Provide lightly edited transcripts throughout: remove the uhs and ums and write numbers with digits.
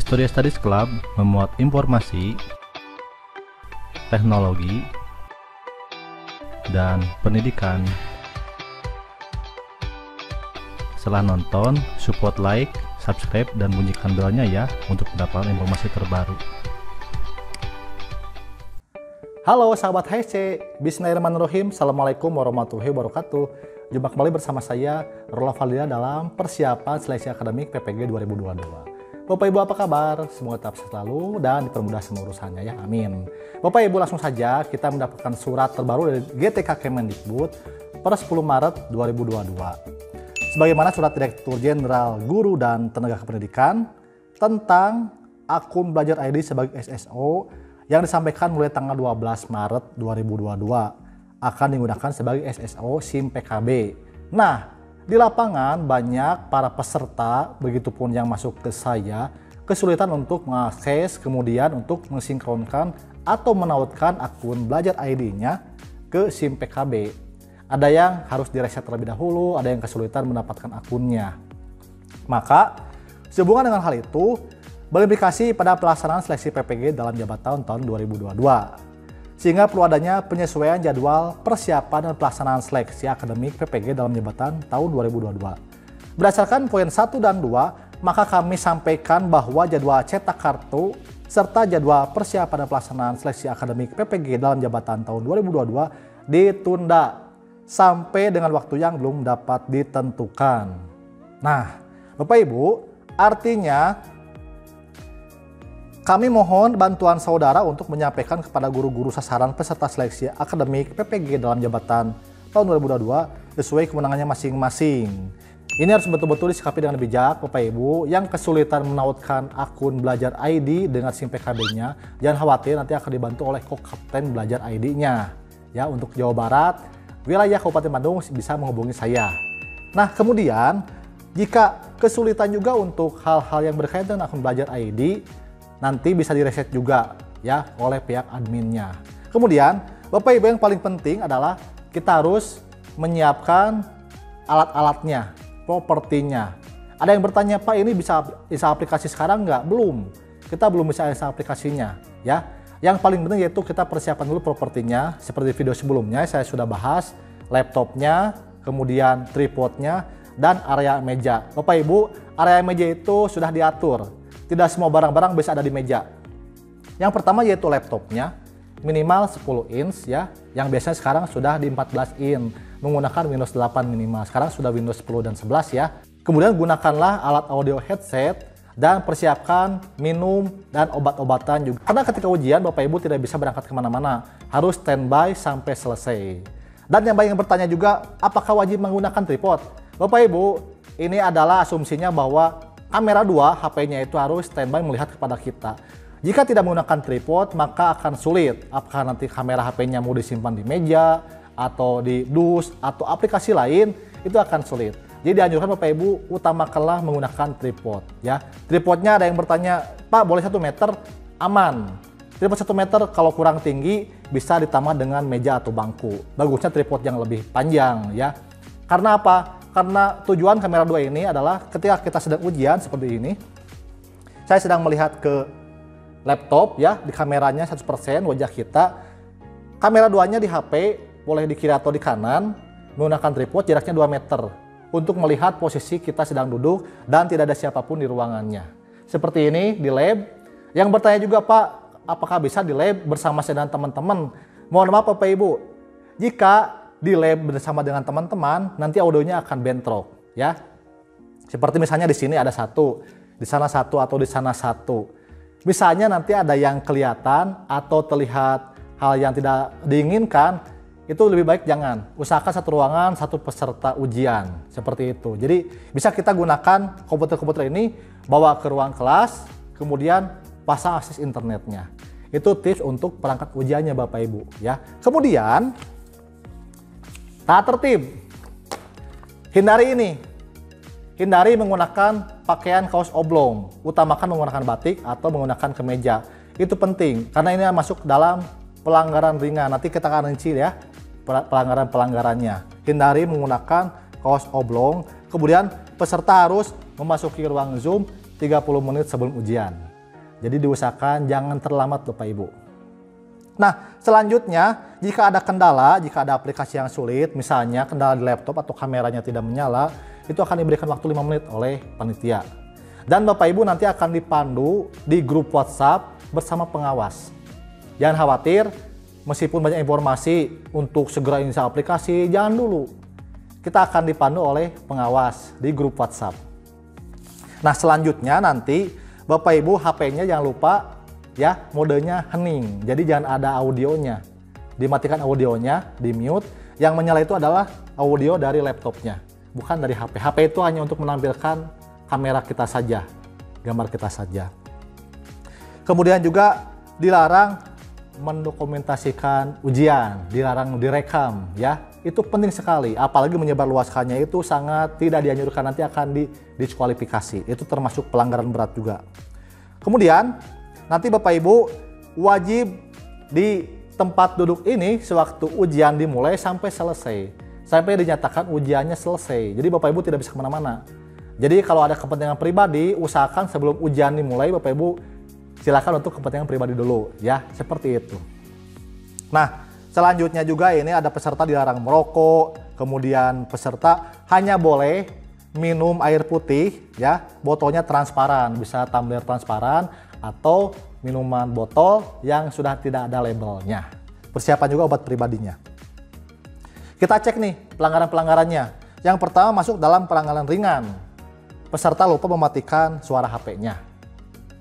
Historia Studies Club memuat informasi, teknologi, dan pendidikan. Setelah nonton, support like, subscribe, dan bunyikan belnya ya untuk mendapatkan informasi terbaru. Halo sahabat HC, Bismillahirrahmanirrahim. Assalamualaikum warahmatullahi wabarakatuh. Jumpa kembali bersama saya, Rola Faldila, dalam persiapan seleksi akademik PPG 2022. Bapak Ibu apa kabar? Semoga tetap sehat selalu dan dipermudah semua urusannya ya, amin. Bapak Ibu langsung saja kita mendapatkan surat terbaru dari GTK Kemendikbud per 10 Maret 2022. Sebagaimana surat Direktur Jenderal Guru dan Tenaga Kependidikan tentang akun Belajar ID sebagai SSO yang disampaikan mulai tanggal 12 Maret 2022 akan digunakan sebagai SSO SIM PKB. Nah, di lapangan banyak para peserta, begitupun yang masuk ke saya, kesulitan untuk mengakses, kemudian untuk mensinkronkan atau menautkan akun Belajar ID-nya ke SIM PKB. Ada yang harus direset terlebih dahulu, ada yang kesulitan mendapatkan akunnya. Maka, sehubungan dengan hal itu, berimplikasi pada pelaksanaan seleksi PPG dalam jabatan tahun 2022. Sehingga perlu adanya penyesuaian jadwal persiapan dan pelaksanaan seleksi akademik PPG dalam jabatan tahun 2022. Berdasarkan poin 1 dan 2, maka kami sampaikan bahwa jadwal cetak kartu serta jadwal persiapan dan pelaksanaan seleksi akademik PPG dalam jabatan tahun 2022 ditunda sampai dengan waktu yang belum dapat ditentukan. Nah, Bapak Ibu, artinya kami mohon bantuan saudara untuk menyampaikan kepada guru-guru sasaran peserta seleksi akademik PPG dalam jabatan tahun 2022 sesuai kewenangannya masing-masing. Ini harus betul-betul disikapi dengan bijak, Bapak Ibu, yang kesulitan menautkan akun Belajar ID dengan SIM PKB-nya, jangan khawatir, nanti akan dibantu oleh Kapten Belajar ID-nya. Ya, untuk Jawa Barat, wilayah Kabupaten Bandung bisa menghubungi saya. Nah, kemudian jika kesulitan juga untuk hal-hal yang berkaitan dengan akun Belajar ID, nanti bisa direset juga ya oleh pihak adminnya. Kemudian Bapak Ibu, yang paling penting adalah kita harus menyiapkan alat-alatnya, propertinya. Ada yang bertanya, Pak, ini bisa aplikasi sekarang nggak? Belum, kita belum bisa install aplikasinya ya. Yang paling penting yaitu kita persiapan dulu propertinya. Seperti video sebelumnya saya sudah bahas, laptopnya, kemudian tripodnya, dan area meja. Bapak Ibu, area meja itu sudah diatur. Tidak semua barang-barang bisa ada di meja. Yang pertama yaitu laptopnya, minimal 10 inch ya, yang biasanya sekarang sudah di 14 inch, menggunakan Windows 8 minimal. Sekarang sudah Windows 10 dan 11 ya. Kemudian gunakanlah alat audio headset dan persiapkan minum dan obat-obatan juga. Karena ketika ujian Bapak Ibu tidak bisa berangkat kemana-mana, harus standby sampai selesai. Dan yang banyak yang bertanya juga, apakah wajib menggunakan tripod? Bapak Ibu, ini adalah asumsinya bahwa kamera 2 HP-nya itu harus standby melihat kepada kita. Jika tidak menggunakan tripod, maka akan sulit. Apakah nanti kamera HP-nya mau disimpan di meja, atau di dus, atau aplikasi lain, itu akan sulit. Jadi dianjurkan Bapak Ibu, utamakanlah menggunakan tripod. Ya. Tripodnya ada yang bertanya, Pak, boleh 1 meter? Aman. Tripod 1 meter kalau kurang tinggi, bisa ditambah dengan meja atau bangku. Bagusnya tripod yang lebih panjang. Ya. Karena apa? Karena tujuan kamera 2 ini adalah ketika kita sedang ujian seperti ini, saya sedang melihat ke laptop ya, di kameranya 100% wajah kita. Kamera 2-nya di HP, boleh di kiri atau di kanan, menggunakan tripod jaraknya 2 meter untuk melihat posisi kita sedang duduk dan tidak ada siapapun di ruangannya. Seperti ini di lab. Yang bertanya juga, Pak, apakah bisa di lab bersama saya dan teman-teman? Mohon maaf Bapak Ibu, jika di lab bersama dengan teman-teman, nanti audionya akan bentrok ya. Seperti misalnya di sini ada 1, di sana 1, atau di sana 1. Misalnya nanti ada yang kelihatan atau terlihat hal yang tidak diinginkan, itu lebih baik jangan. Usahakan satu ruangan, 1 peserta ujian, seperti itu. Jadi bisa kita gunakan komputer-komputer ini, bawa ke ruang kelas, kemudian pasang akses internetnya. Itu tips untuk perangkat ujiannya Bapak Ibu ya. Kemudian tata tertib, hindari ini, hindari menggunakan pakaian kaos oblong, utamakan menggunakan batik atau menggunakan kemeja. Itu penting, karena ini masuk dalam pelanggaran ringan, nanti kita akan rinci ya, pelanggaran-pelanggarannya. Hindari menggunakan kaos oblong, kemudian peserta harus memasuki ruang Zoom 30 menit sebelum ujian. Jadi diusahakan jangan terlambat Bapak Ibu. Nah, selanjutnya jika ada kendala, jika ada aplikasi yang sulit, misalnya kendala di laptop atau kameranya tidak menyala, itu akan diberikan waktu 5 menit oleh panitia. Dan Bapak Ibu nanti akan dipandu di grup WhatsApp bersama pengawas. Jangan khawatir, meskipun banyak informasi untuk segera install aplikasi, jangan dulu. Kita akan dipandu oleh pengawas di grup WhatsApp. Nah, selanjutnya nanti Bapak Ibu HP-nya jangan lupa ya modenya hening, jadi jangan ada audionya. Dimatikan audionya, di mute. Yang menyala itu adalah audio dari laptopnya, bukan dari HP. HP itu hanya untuk menampilkan kamera kita saja, gambar kita saja. Kemudian juga dilarang mendokumentasikan ujian, dilarang direkam ya. Itu penting sekali, apalagi menyebarluaskannya itu sangat tidak dianjurkan, nanti akan didiskualifikasi. Itu termasuk pelanggaran berat juga. Kemudian nanti Bapak Ibu wajib di tempat duduk ini sewaktu ujian dimulai sampai selesai. Sampai dinyatakan ujiannya selesai. Jadi Bapak Ibu tidak bisa kemana-mana. Jadi kalau ada kepentingan pribadi, usahakan sebelum ujian dimulai Bapak Ibu silakan untuk kepentingan pribadi dulu ya. Seperti itu. Nah, selanjutnya juga ini ada peserta dilarang merokok. Kemudian peserta hanya boleh minum air putih ya, botolnya transparan, bisa tumbler transparan atau minuman botol yang sudah tidak ada labelnya. Persiapan juga obat pribadinya. Kita cek nih pelanggaran-pelanggarannya. Yang pertama masuk dalam pelanggaran ringan. Peserta lupa mematikan suara HP-nya.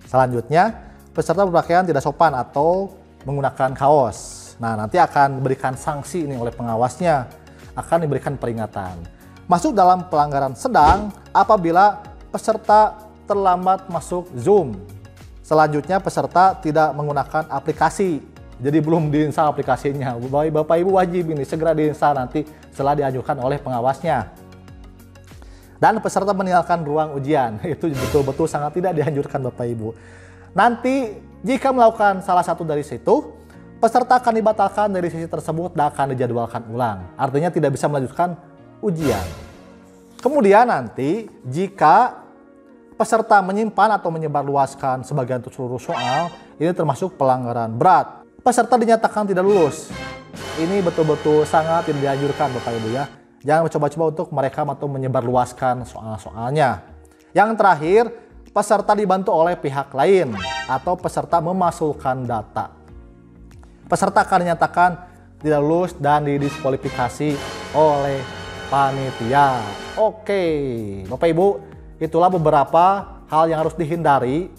Selanjutnya, peserta berpakaian tidak sopan atau menggunakan kaos. Nah, nanti akan diberikan sanksi ini oleh pengawasnya. Akan diberikan peringatan. Masuk dalam pelanggaran sedang apabila peserta terlambat masuk Zoom. Selanjutnya peserta tidak menggunakan aplikasi. Jadi belum diinstal aplikasinya. Bapak Ibu wajib ini segera diinstal nanti setelah dianjurkan oleh pengawasnya. Dan peserta meninggalkan ruang ujian. Itu betul-betul sangat tidak dianjurkan Bapak Ibu. Nanti jika melakukan salah satu dari situ, peserta akan dibatalkan dari sesi tersebut dan akan dijadwalkan ulang. Artinya tidak bisa melanjutkan ujian. Kemudian nanti jika peserta menyimpan atau menyebarluaskan sebagian atau seluruh soal, ini termasuk pelanggaran berat. Peserta dinyatakan tidak lulus. Ini betul-betul sangat tidak dianjurkan Bapak Ibu ya. Jangan coba-coba untuk merekam atau menyebarluaskan soal-soalnya. Yang terakhir, peserta dibantu oleh pihak lain atau peserta memasukkan data. Peserta akan dinyatakan tidak lulus dan didiskualifikasi oleh panitia. Oke, Bapak Ibu, itulah beberapa hal yang harus dihindari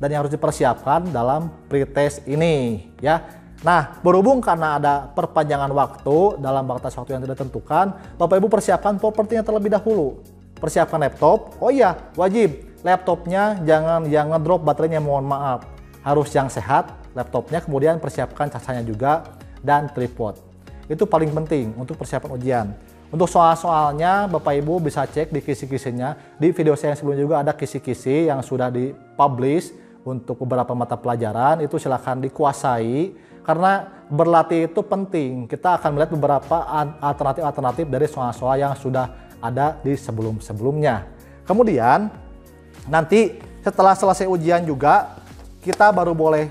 dan yang harus dipersiapkan dalam pretest ini ya. Nah, berhubung karena ada perpanjangan waktu dalam batas waktu yang tidak ditentukan, Bapak Ibu persiapkan propertinya terlebih dahulu. Persiapkan laptop. Oh iya, wajib laptopnya jangan yang ngedrop baterainya, mohon maaf. Harus yang sehat laptopnya, kemudian persiapkan cacanya juga dan tripod. Itu paling penting untuk persiapan ujian. Untuk soal-soalnya Bapak Ibu bisa cek di kisi-kisinya. Di video saya yang sebelumnya juga ada kisi-kisi yang sudah dipublish untuk beberapa mata pelajaran. Itu silakan dikuasai karena berlatih itu penting. Kita akan melihat beberapa alternatif-alternatif dari soal-soal yang sudah ada di sebelum-sebelumnya. Kemudian nanti setelah selesai ujian juga kita baru boleh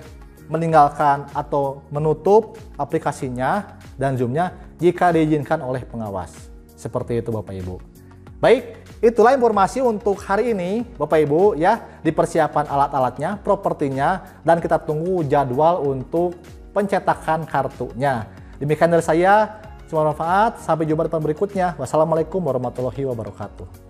meninggalkan atau menutup aplikasinya dan Zoom-nya jika diizinkan oleh pengawas. Seperti itu Bapak Ibu. Baik, itulah informasi untuk hari ini Bapak Ibu ya, di persiapan alat-alatnya, propertinya, dan kita tunggu jadwal untuk pencetakan kartunya. Demikian dari saya, semoga bermanfaat. Sampai jumpa di pertemuan berikutnya. Wassalamualaikum warahmatullahi wabarakatuh.